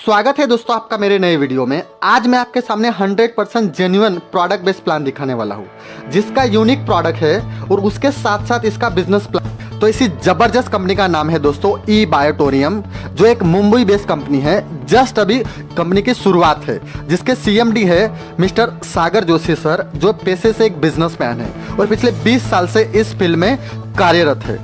स्वागत है दोस्तों आपका मेरे नए वीडियो में। आज मैं आपके सामने 100% जेन्युइन प्रोडक्ट बेस्ड प्लान दिखाने वाला हूँ, जिसका यूनिक प्रोडक्ट है और उसके साथ साथ इसका बिजनेस प्लान। तो इसी जबरदस्त कंपनी का नाम है दोस्तों ई बायोटोरियम, जो एक मुंबई बेस्ड कंपनी है। जस्ट अभी कंपनी की शुरुआत है, जिसके सीएमडी है मिस्टर सागर जोशी सर, जो पेशे से एक बिजनेसमैन है और पिछले 20 साल से इस फील्ड में कार्यरत है।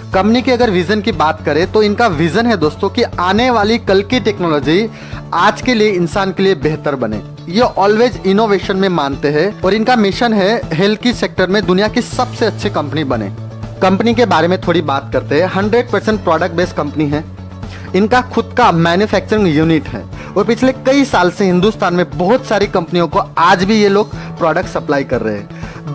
कंपनी के अगर विजन की बात करें तो इनका विजन है दोस्तों कि आने वाली कल की टेक्नोलॉजी आज के लिए इंसान के लिए बेहतर बने। ये ऑलवेज इनोवेशन में मानते हैं और इनका मिशन है हेल्थ की सेक्टर में दुनिया की सबसे अच्छी कंपनी बने। कंपनी के बारे में थोड़ी बात करते हैं। 100% प्रोडक्ट बेस्ड कंपनी है। इनका खुद का मैन्युफैक्चरिंग यूनिट है और पिछले कई साल से हिंदुस्तान में बहुत सारी कंपनियों को आज भी ये लोग प्रोडक्ट सप्लाई कर रहे हैं।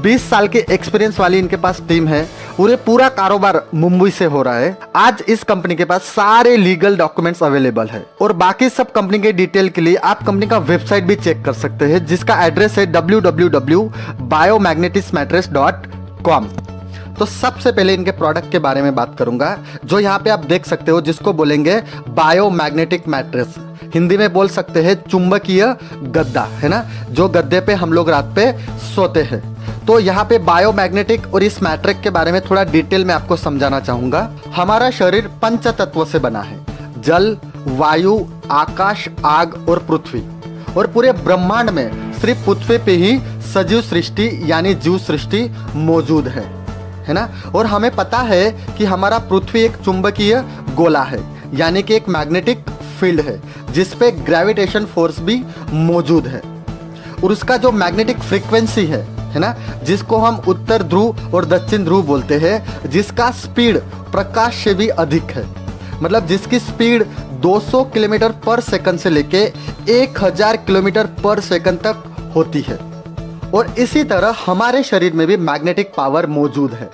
20 साल के एक्सपीरियंस वाली इनके पास टीम है और ये पूरा कारोबार मुंबई से हो रहा है। आज इस कंपनी के पास सारे लीगल डॉक्यूमेंट्स अवेलेबल है और बाकी सब कंपनी के डिटेल के लिए आप कंपनी का वेबसाइट भी चेक कर सकते हैं, जिसका एड्रेस है www.biomagnetismatrix.com। तो सबसे पहले इनके प्रोडक्ट के बारे में बात करूंगा, जो यहाँ पे आप देख सकते हो, जिसको बोलेंगे बायोमैग्नेटिक मैट्रेस। हिंदी में बोल सकते हैं चुंबकीय गद्दा, है ना, जो गद्दे पे हम लोग रात पे सोते हैं। तो यहाँ पे बायोमैग्नेटिक और इस मैट्रिक के बारे में थोड़ा डिटेल में आपको समझाना चाहूंगा। हमारा शरीर पंच तत्वों से बना है, जल, वायु, आकाश, आग और पृथ्वी। और पूरे ब्रह्मांड में सिर्फ पृथ्वी पे ही सजीव सृष्टि यानी जीव सृष्टि मौजूद है ना। और हमें पता है कि हमारा पृथ्वी एक चुंबकीय गोला है, यानी कि एक मैग्नेटिक फील्ड है जिसपे ग्रेविटेशन फोर्स भी मौजूद है। और उसका जो मैग्नेटिक फ्रीक्वेंसी है ना, जिसको हम उत्तर ध्रुव और दक्षिण ध्रुव बोलते हैं, जिसका स्पीड प्रकाश से भी अधिक है। मतलब जिसकी स्पीड 200 किलोमीटर पर सेकंड से लेके 1000 किलोमीटर पर सेकंड तक होती है। और इसी तरह हमारे शरीर में भी मैग्नेटिक पावर मौजूद है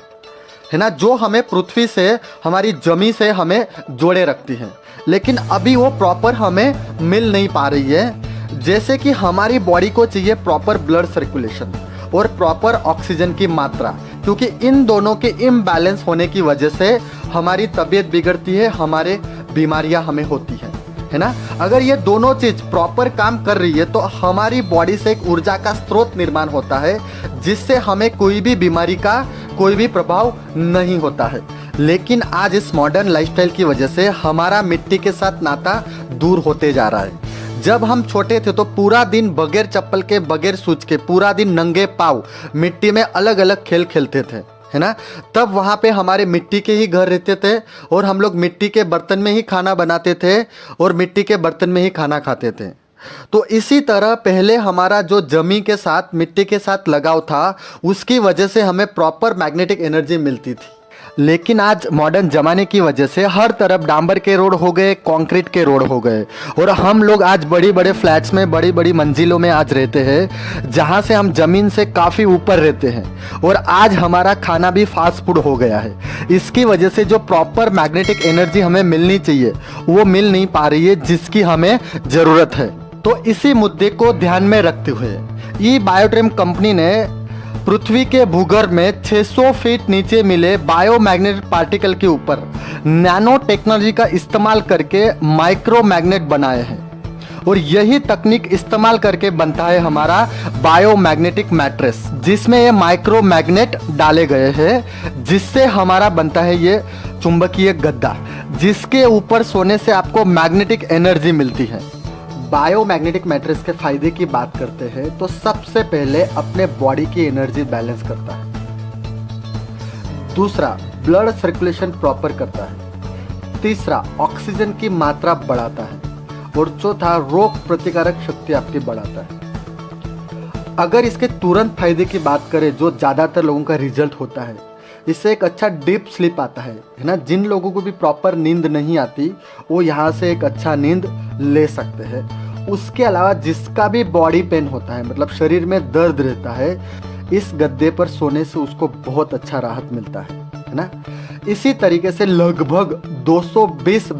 ना, जो हमें पृथ्वी से, हमारी जमीन से हमें जोड़े रखती है। लेकिन अभी वो प्रॉपर हमें मिल नहीं पा रही है। जैसे कि हमारी बॉडी को चाहिए प्रॉपर ब्लड सर्कुलेशन और प्रॉपर ऑक्सीजन की मात्रा, क्योंकि इन दोनों के इम्बैलेंस होने की वजह से हमारी तबीयत बिगड़ती है, हमारे बीमारियां हमें होती है ना। अगर ये दोनों चीज प्रॉपर काम कर रही है तो हमारी बॉडी से एक ऊर्जा का स्रोत निर्माण होता है, जिससे हमें कोई भी बीमारी का कोई भी प्रभाव नहीं होता है। लेकिन आज इस मॉडर्न लाइफस्टाइल की वजह से हमारा मिट्टी के साथ नाता दूर होते जा रहा है। जब हम छोटे थे तो पूरा दिन बगैर चप्पल के, बगैर शूज के, पूरा दिन नंगे पाँव मिट्टी में अलग अलग खेल खेलते थे, है ना। तब वहाँ पे हमारे मिट्टी के ही घर रहते थे और हम लोग मिट्टी के बर्तन में ही खाना बनाते थे और मिट्टी के बर्तन में ही खाना खाते थे। तो इसी तरह पहले हमारा जो जमीन के साथ, मिट्टी के साथ लगाव था, उसकी वजह से हमें प्रॉपर मैग्नेटिक एनर्जी मिलती थी। लेकिन आज मॉडर्न जमाने की वजह से हर तरफ डांबर के रोड हो गए, कंक्रीट के रोड हो गए और हम लोग आज बड़ी बड़े फ्लैट्स में, बड़ी बड़ी मंजिलों में आज रहते हैं, जहां से हम जमीन से काफ़ी ऊपर रहते हैं। और आज हमारा खाना भी फास्ट फूड हो गया है। इसकी वजह से जो प्रॉपर मैग्नेटिक एनर्जी हमें मिलनी चाहिए वो मिल नहीं पा रही है, जिसकी हमें ज़रूरत है। तो इसी मुद्दे को ध्यान में रखते हुए ई बायोटोरियम कंपनी ने पृथ्वी के भूगर्भ में 600 फीट नीचे मिले बायोमैग्नेटिक पार्टिकल के ऊपर नैनो टेक्नोलॉजी का इस्तेमाल करके माइक्रो मैग्नेट बनाए हैं। और यही तकनीक इस्तेमाल करके बनता है हमारा बायोमैग्नेटिक मैट्रेस, जिसमें ये माइक्रो मैग्नेट डाले गए हैं, जिससे हमारा बनता है ये चुंबकीय गद्दा, जिसके ऊपर सोने से आपको मैग्नेटिक एनर्जी मिलती है। बायोमैग्नेटिक मैट्रेस के फायदे की बात करते हैं तो सबसे पहले अपने बॉडी की एनर्जी बैलेंस करता है। दूसरा, ब्लड सर्कुलेशन प्रॉपर करता है। तीसरा, ऑक्सीजन की मात्रा बढ़ाता है। और चौथा, रोग प्रतिकारक शक्ति आपकी बढ़ाता है। अगर इसके तुरंत फायदे की बात करें, जो ज़्यादातर लोगों का रिजल्ट होता है, इससे एक अच्छा डीप स्लीप आता है ना। जिन लोगों को भी प्रॉपर नींद नहीं आती वो यहाँ से एक अच्छा नींद ले सकते हैं। उसके अलावा जिसका भी बॉडी पेन होता है, मतलब शरीर में दर्द रहता है, इस गद्दे पर सोने से उसको बहुत अच्छा राहत मिलता है ना। इसी तरीके से लगभग 220